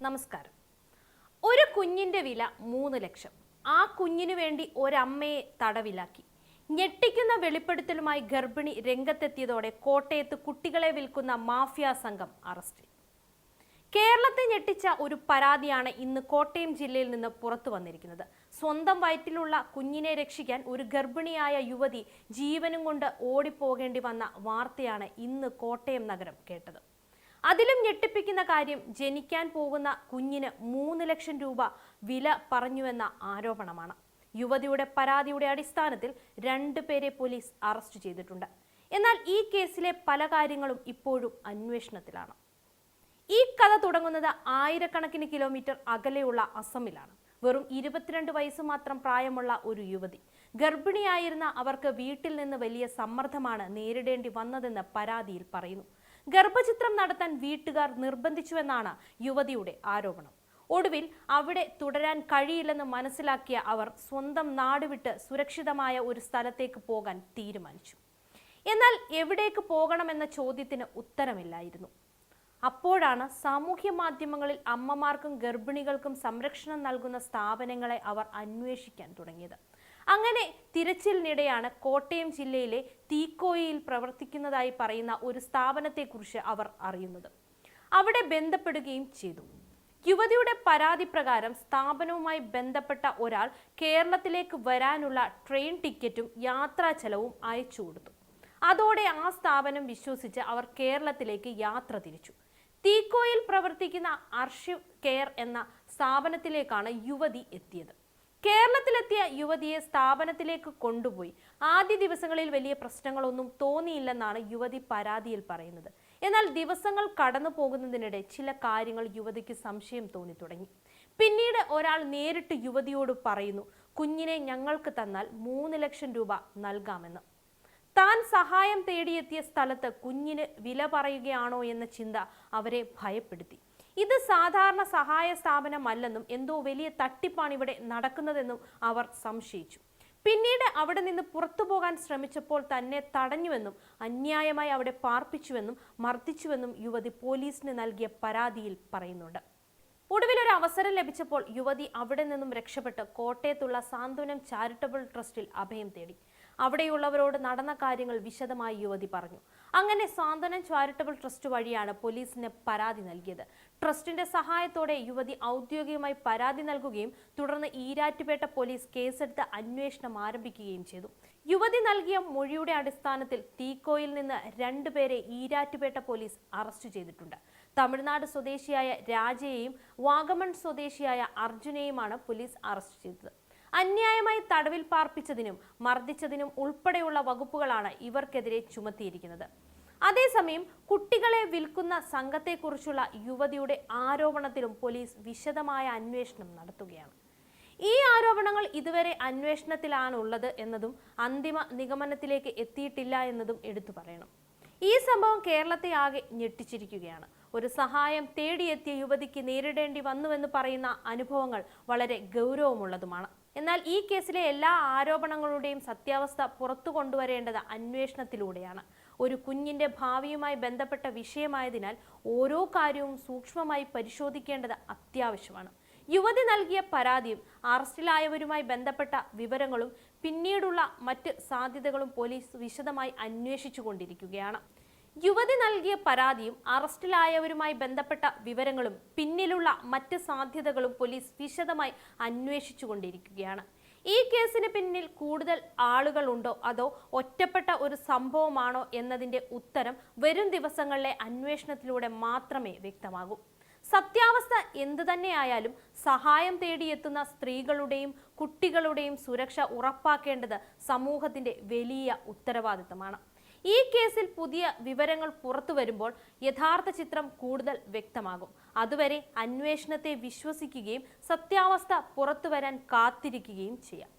നമസ്കാരം. ഒരു കുഞ്ഞിന്റെ വില 3 ലക്ഷം. ആ കുഞ്ഞിനു വേണ്ടി ഒരമ്മയെ തടവിലാക്കി. ഞെട്ടിക്കുന്ന വെളിപ്പെടുത്തലുമായി ഗർഭിണി രംഗത്തെത്തിയതോടെ കോട്ടയത്ത് കുട്ടികളെ വിൽക്കുന്ന മാഫിയ സംഘം അറസ്റ്റിൽ. കേരളത്തെ ഞെട്ടിച്ച ഒരു പരാതിയാണ് ഇന്ന് കോട്ടയം ജില്ലയിൽ നിന്ന് പുറത്തു വന്നിരിക്കുന്നത്. സ്വന്തം വയറ്റിലുള്ള കുഞ്ഞിനെ രക്ഷിക്കാൻ ഒരു ഗർഭിണിയായ യുവതി ജീവനും കൊണ്ട് ഓടിപ്പോകേണ്ടി വന്ന വാർത്തയാണ് ഇന്ന് കോട്ടയം നഗരം കേട്ടത്. അതിലും ഞെട്ടിപ്പിക്കുന്ന കാര്യം, ജനിക്കാൻ പോകുന്ന കുഞ്ഞിന് 3 ലക്ഷം രൂപ വില പറഞ്ഞുവെന്ന ആരോപണമാണ്. യുവതിയുടെ പരാതിയുടെ അടിസ്ഥാനത്തിൽ 2 പേരെ പോലീസ് അറസ്റ്റ് ചെയ്തിട്ടുണ്ട്. എന്നാൽ ഈ കേസിലെ പല കാര്യങ്ങളും ഇപ്പോഴും അന്വേഷണത്തിലാണ്. ഈ കഥ തുടങ്ങുന്നത് ആയിരക്കണക്കിന് കിലോമീറ്റർ അകലെയുള്ള അസമിലാണ്. വെറും 22 വയസ്സ് മാത്രം പ്രായമുള്ള ഒരു യുവതി. ഗർഭിണിയായിരുന്ന അവർക്ക് വീട്ടിൽ നിന്ന് വലിയ സമ്മർദ്ദമാണ് നേരിടേണ്ടി വന്നതെന്ന് പരാതിയിൽ പറയുന്നു. ഗർഭചിത്രം നടത്താൻ വീട്ടുകാർ നിർബന്ധിച്ചുവെന്നാണ് യുവതിയുടെ ആരോപണം. ഒടുവിൽ അവിടെ തുടരാൻ കഴിയില്ലെന്ന് മനസ്സിലാക്കിയ അവർ സ്വന്തം നാട് വിട്ട് സുരക്ഷിതമായ ഒരു സ്ഥലത്തേക്ക് പോകാൻ തീരുമാനിച്ചു. എന്നാൽ എവിടേക്ക് പോകണമെന്ന ചോദ്യത്തിന് ഉത്തരമില്ലായിരുന്നു. അപ്പോഴാണ് സാമൂഹ്യ മാധ്യമങ്ങളിൽ അമ്മമാർക്കും ഗർഭിണികൾക്കും സംരക്ഷണം നൽകുന്ന സ്ഥാപനങ്ങളെ അവർ അന്വേഷിക്കാൻ തുടങ്ങിയത്. അങ്ങനെ തിരച്ചിലിനിടെയാണ് കോട്ടയം ജില്ലയിലെ തീക്കോയിയിൽ പ്രവർത്തിക്കുന്നതായി പറയുന്ന ഒരു സ്ഥാപനത്തെക്കുറിച്ച് അവർ അറിയുന്നത്. അവിടെ ബന്ധപ്പെടുകയും ചെയ്തു. യുവതിയുടെ പരാതി പ്രകാരം സ്ഥാപനവുമായി ബന്ധപ്പെട്ട ഒരാൾ കേരളത്തിലേക്ക് വരാനുള്ള ട്രെയിൻ ടിക്കറ്റും യാത്രാ ചെലവും അയച്ചു കൊടുത്തു. അതോടെ ആ സ്ഥാപനം വിശ്വസിച്ച് അവർ കേരളത്തിലേക്ക് യാത്ര തിരിച്ചു. തീക്കോയിൽ പ്രവർത്തിക്കുന്ന അർഷിവ് കെയർ എന്ന സ്ഥാപനത്തിലേക്കാണ് യുവതി എത്തിയത്. കേരളത്തിലെത്തിയ യുവതിയെ സ്ഥാപനത്തിലേക്ക് കൊണ്ടുപോയി. ആദ്യ ദിവസങ്ങളിൽ വലിയ പ്രശ്നങ്ങളൊന്നും തോന്നിയില്ലെന്നാണ് യുവതി പരാതിയിൽ പറയുന്നത്. എന്നാൽ ദിവസങ്ങൾ കടന്നു പോകുന്നതിനിടെ ചില കാര്യങ്ങൾ യുവതിക്ക് സംശയം തോന്നി തുടങ്ങി. പിന്നീട് ഒരാൾ നേരിട്ട് യുവതിയോട് പറയുന്നു, കുഞ്ഞിനെ ഞങ്ങൾക്ക് തന്നാൽ 3 ലക്ഷം രൂപ നൽകാമെന്ന്. താൻ സഹായം തേടിയെത്തിയ സ്ഥലത്ത് കുഞ്ഞിന് വില പറയുകയാണോ എന്ന ചിന്ത അവരെ ഭയപ്പെടുത്തി. ഇത് സാധാരണ സഹായ സ്ഥാപനമല്ലെന്നും എന്തോ വലിയ തട്ടിപ്പാണ് ഇവിടെ നടക്കുന്നതെന്നും അവർ സംശയിച്ചു. പിന്നീട് അവിടെ നിന്ന് പുറത്തു പോകാൻ ശ്രമിച്ചപ്പോൾ തന്നെ തടഞ്ഞുവെന്നും അന്യായമായി അവിടെ പാർപ്പിച്ചുവെന്നും മർദ്ദിച്ചുവെന്നും യുവതി പോലീസിന് നൽകിയ പരാതിയിൽ പറയുന്നുണ്ട്. ഒടുവിൽ ഒരു അവസരം ലഭിച്ചപ്പോൾ യുവതി അവിടെ നിന്നും രക്ഷപ്പെട്ട് കോട്ടയത്തുള്ള സാന്ത്വനം ചാരിറ്റബിൾ ട്രസ്റ്റിൽ അഭയം തേടി. അവിടെയുള്ളവരോട് നടന്ന കാര്യങ്ങൾ വിശദമായി യുവതി പറഞ്ഞു. അങ്ങനെ സാന്ത്വനം ചാരിറ്റബിൾ ട്രസ്റ്റ് വഴിയാണ് പോലീസിന് പരാതി നൽകിയത്. ട്രസ്റ്റിന്റെ സഹായത്തോടെ യുവതി ഔദ്യോഗികമായി പരാതി നൽകുകയും തുടർന്ന് ഈരാറ്റുപേട്ട പോലീസ് കേസെടുത്ത് അന്വേഷണം ആരംഭിക്കുകയും ചെയ്തു. യുവതി നൽകിയ മൊഴിയുടെ അടിസ്ഥാനത്തിൽ തീക്കോയിൽ നിന്ന് 2 പേരെ ഈരാറ്റുപേട്ട പോലീസ് അറസ്റ്റ് ചെയ്തിട്ടുണ്ട്. തമിഴ്നാട് സ്വദേശിയായ രാജയെയും വാഗമൺ സ്വദേശിയായ അർജുനെയുമാണ് പോലീസ് അറസ്റ്റ് ചെയ്തത്. അന്യായമായി തടവിൽ പാർപ്പിച്ചതിനും മർദ്ദിച്ചതിനും ഉൾപ്പെടെയുള്ള വകുപ്പുകളാണ് ഇവർക്കെതിരെ ചുമത്തിയിരിക്കുന്നത്. അതേസമയം കുട്ടികളെ വിൽക്കുന്ന സംഘത്തെക്കുറിച്ചുള്ള യുവതിയുടെ ആരോപണത്തിലും പോലീസ് വിശദമായ അന്വേഷണം നടത്തുകയാണ്. ഈ ആരോപണങ്ങൾ ഇതുവരെ അന്വേഷണത്തിലാണുള്ളത് എന്നതും അന്തിമ നിഗമനത്തിലേക്ക് എത്തിയിട്ടില്ല എന്നതും എടുത്തു പറയണം. ഈ സംഭവം കേരളത്തെ ആകെ ഞെട്ടിച്ചിരിക്കുകയാണ്. ഒരു സഹായം തേടിയെത്തിയ യുവതിക്ക് നേരിടേണ്ടി വന്നുവെന്ന് പറയുന്ന അനുഭവങ്ങൾ വളരെ ഗൗരവമുള്ളതുമാണ്. എന്നാൽ ഈ കേസിലെ എല്ലാ ആരോപണങ്ങളുടെയും സത്യാവസ്ഥ പുറത്തു കൊണ്ടുവരേണ്ടത് അന്വേഷണത്തിലൂടെയാണ്. ഒരു കുഞ്ഞിന്റെ ഭാവിയുമായി ബന്ധപ്പെട്ട വിഷയമായതിനാൽ ഓരോ കാര്യവും സൂക്ഷ്മമായി പരിശോധിക്കേണ്ടത് അത്യാവശ്യമാണ്. യുവതി നൽകിയ പരാതിയും അറസ്റ്റിലായവരുമായി ബന്ധപ്പെട്ട വിവരങ്ങളും പിന്നീടുള്ള മറ്റ് സാധ്യതകളും പോലീസ് വിശദമായി അന്വേഷിച്ചുകൊണ്ടിരിക്കുകയാണ്. യുവതി നൽകിയ പരാതിയും അറസ്റ്റിലായവരുമായി ബന്ധപ്പെട്ട വിവരങ്ങളും പിന്നിലുള്ള മറ്റ് സാധ്യതകളും പോലീസ് വിശദമായി അന്വേഷിച്ചുകൊണ്ടിരിക്കുകയാണ്. ഈ കേസിന് പിന്നിൽ കൂടുതൽ ആളുകളുണ്ടോ അതോ ഒറ്റപ്പെട്ട ഒരു സംഭവമാണോ എന്നതിന്റെ ഉത്തരം വരും ദിവസങ്ങളിലെ അന്വേഷണത്തിലൂടെ മാത്രമേ വ്യക്തമാകൂ. സത്യാവസ്ഥ എന്തു തന്നെയായാലും സഹായം തേടിയെത്തുന്ന സ്ത്രീകളുടെയും കുട്ടികളുടെയും സുരക്ഷ ഉറപ്പാക്കേണ്ടത് സമൂഹത്തിന്റെ വലിയ ഉത്തരവാദിത്തമാണ്. ഈ കേസിൽ പുതിയ വിവരങ്ങൾ പുറത്തു വരുമ്പോൾ യഥാർത്ഥ ചിത്രം കൂടുതൽ വ്യക്തമാകും. അതുവരെ അന്വേഷണത്തെ വിശ്വസിക്കുകയും സത്യാവസ്ഥ പുറത്തുവരാൻ കാത്തിരിക്കുകയും ചെയ്യാം.